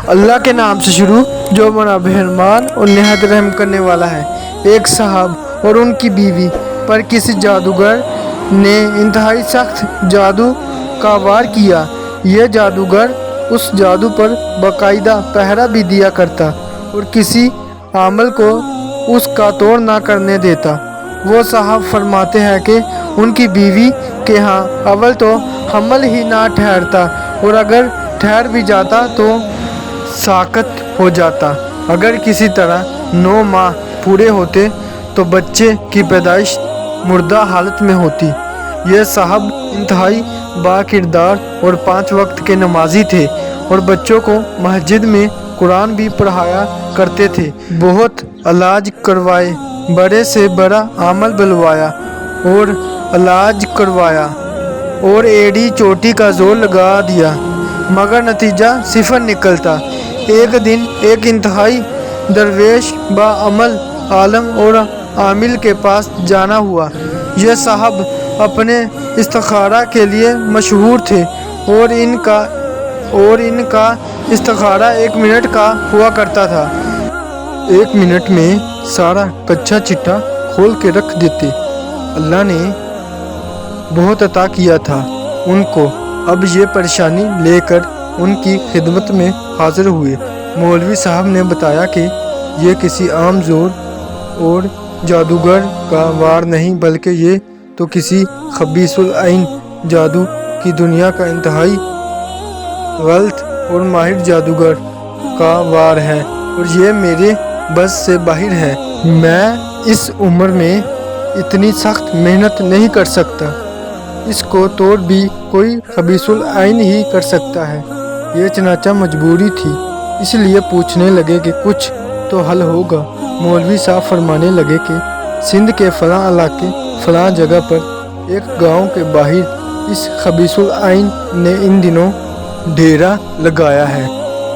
اللہ کے نام سے شروع جو بڑا مہربان اور نہایت رحم کرنے والا ہے۔ ایک صاحب اور ان کی بیوی پر کسی جادوگر نے انتہائی سخت جادو کا وار کیا۔ یہ جادوگر اس جادو پر باقاعدہ پہرا بھی دیا کرتا اور کسی عمل کو اس کا توڑ نہ کرنے دیتا۔ وہ صاحب فرماتے ہیں کہ ان کی بیوی کے ہاں اول تو حمل ہی نہ ٹھہرتا اور اگر ٹھہر بھی جاتا تو ساقط ہو جاتا۔ اگر کسی طرح 9 ماہ پورے ہوتے تو بچے کی پیدائش مردہ حالت میں ہوتی۔ یہ صاحب انتہائی با کردار اور 5 وقت کے نمازی تھے اور بچوں کو مسجد میں قرآن بھی پڑھایا کرتے تھے۔ بہت علاج کروائے، بڑے سے بڑا عمل بلوایا اور علاج کروایا اور ایڑی چوٹی کا زور لگا دیا مگر نتیجہ صفر نکلتا۔ ایک دن ایک انتہائی درویش با عمل عالم اور عامل کے پاس جانا ہوا۔ یہ صاحب اپنے استخارہ کے لیے مشہور تھے اور ان کا استخارہ 1 منٹ کا ہوا کرتا تھا۔ 1 منٹ میں سارا کچا چٹا کھول کے رکھ دیتے۔ اللہ نے بہت عطا کیا تھا ان کو۔ اب یہ پریشانی لے کر ان کی خدمت میں حاضر ہوئے۔ مولوی صاحب نے بتایا کہ یہ کسی عام زور اور جادوگر کا وار نہیں بلکہ یہ تو کسی خبیث العین جادو کی دنیا کا انتہائی غلط اور ماہر جادوگر کا وار ہے اور یہ میرے بس سے باہر ہے۔ میں اس عمر میں اتنی سخت محنت نہیں کر سکتا۔ اس کو توڑ بھی کوئی خبیث العین ہی کر سکتا ہے۔ یہ چنانچہ مجبوری تھی، اس لیے پوچھنے لگے کہ کچھ تو حل ہوگا۔ مولوی صاحب فرمانے لگے کہ سندھ کے فلاں علاقے فلاں جگہ پر ایک گاؤں کے باہر اس خبیث العین نے ان دنوں ڈیرا لگایا ہے،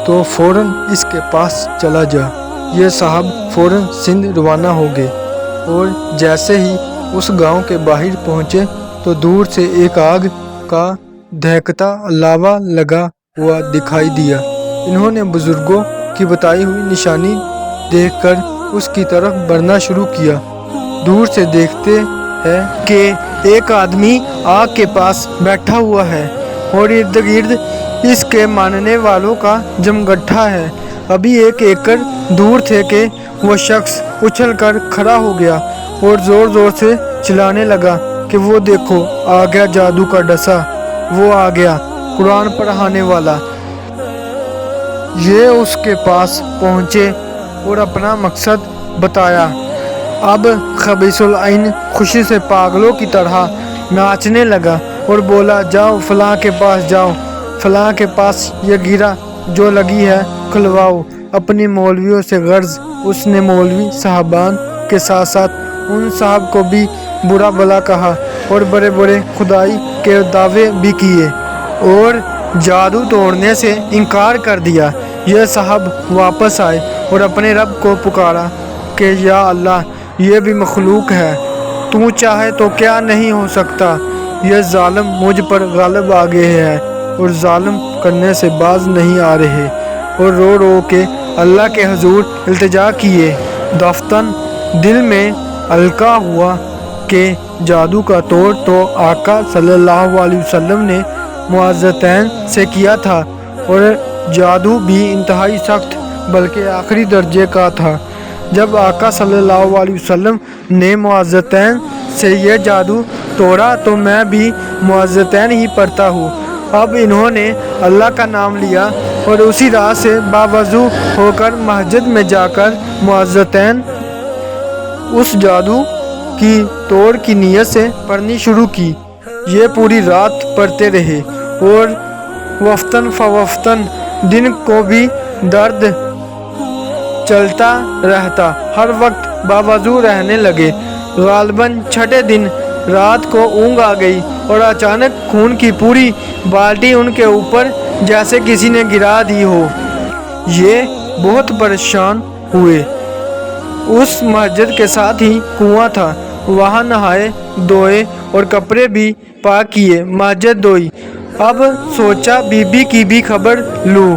تو فوراً اس کے پاس چلا جا۔ یہ صاحب فوراً سندھ روانہ ہو گئے اور جیسے ہی اس گاؤں کے باہر پہنچے تو دور سے ایک آگ کا دہکتا لاوا لگا ہوا دکھائی دیا۔ انہوں نے بزرگوں کی بتائی ہوئی نشانی دیکھ کر اس کی طرف بڑھنا شروع کیا۔ دور سے دیکھتے ہیں کہ ایک آدمی آگ کے پاس بیٹھا ہوا ہے اور ارد گرد اس کے ماننے والوں کا جمگٹھا ہے۔ ابھی 1 ایکڑ دور تھے کہ وہ شخص اچھل کر کھڑا ہو گیا اور زور زور سے چلانے لگا کہ وہ دیکھو آ گیا جادو کا ڈسا، وہ آ گیا قرآن پڑھانے والا۔ یہ اس کے پاس پہنچے اور اپنا مقصد بتایا۔ اب خبیث العین خوشی سے پاگلوں کی طرح ناچنے لگا اور بولا، جاؤ فلاں کے پاس جاؤ، فلاں کے پاس یہ گرہ جو لگی ہے کھلواؤ۔ اپنی مولویوں سے غرض اس نے مولوی صاحبان کے ساتھ ساتھ ان صاحب کو بھی برا بھلا کہا اور بڑے بڑے خدائی کے دعوے بھی کیے اور جادو توڑنے سے انکار کر دیا۔ یہ صاحب واپس آئے اور اپنے رب کو پکارا کہ یا اللہ، یہ بھی مخلوق ہے، تو چاہے تو کیا نہیں ہو سکتا۔ یہ ظالم مجھ پر غالب آ گئے ہیں اور ظلم کرنے سے باز نہیں آ رہے، اور رو رو کے اللہ کے حضور التجا کیے۔ دفتن دل میں القا ہوا کہ جادو کا توڑ تو آقا صلی اللہ علیہ وسلم نے معوذتین سے کیا تھا اور جادو بھی انتہائی سخت بلکہ آخری درجے کا تھا۔ جب آقا صلی اللہ علیہ وسلم نے معوذتین سے یہ جادو توڑا تو میں بھی معوذتین ہی پڑھتا ہوں۔ اب انہوں نے اللہ کا نام لیا اور اسی راہ سے باوضو ہو کر مسجد میں جا کر معوذتین اس جادو کی توڑ کی نیت سے پڑھنی شروع کی۔ یہ پوری رات پڑھتے رہے اور وفتاً فوفتاً دن کو بھی درد چلتا رہتا، ہر وقت باوضو رہنے لگے۔ غالباً 6 دن رات کو اونگ آ گئی اور اچانک خون کی پوری بالٹی ان کے اوپر جیسے کسی نے گرا دی ہو۔ یہ بہت پریشان ہوئے۔ اس مسجد کے ساتھ ہی کنواں تھا، وہاں نہائے دھوئے اور کپڑے بھی پاک کیے، مسجد دھوئی۔ اب سوچا بی بی کی بھی خبر لوں،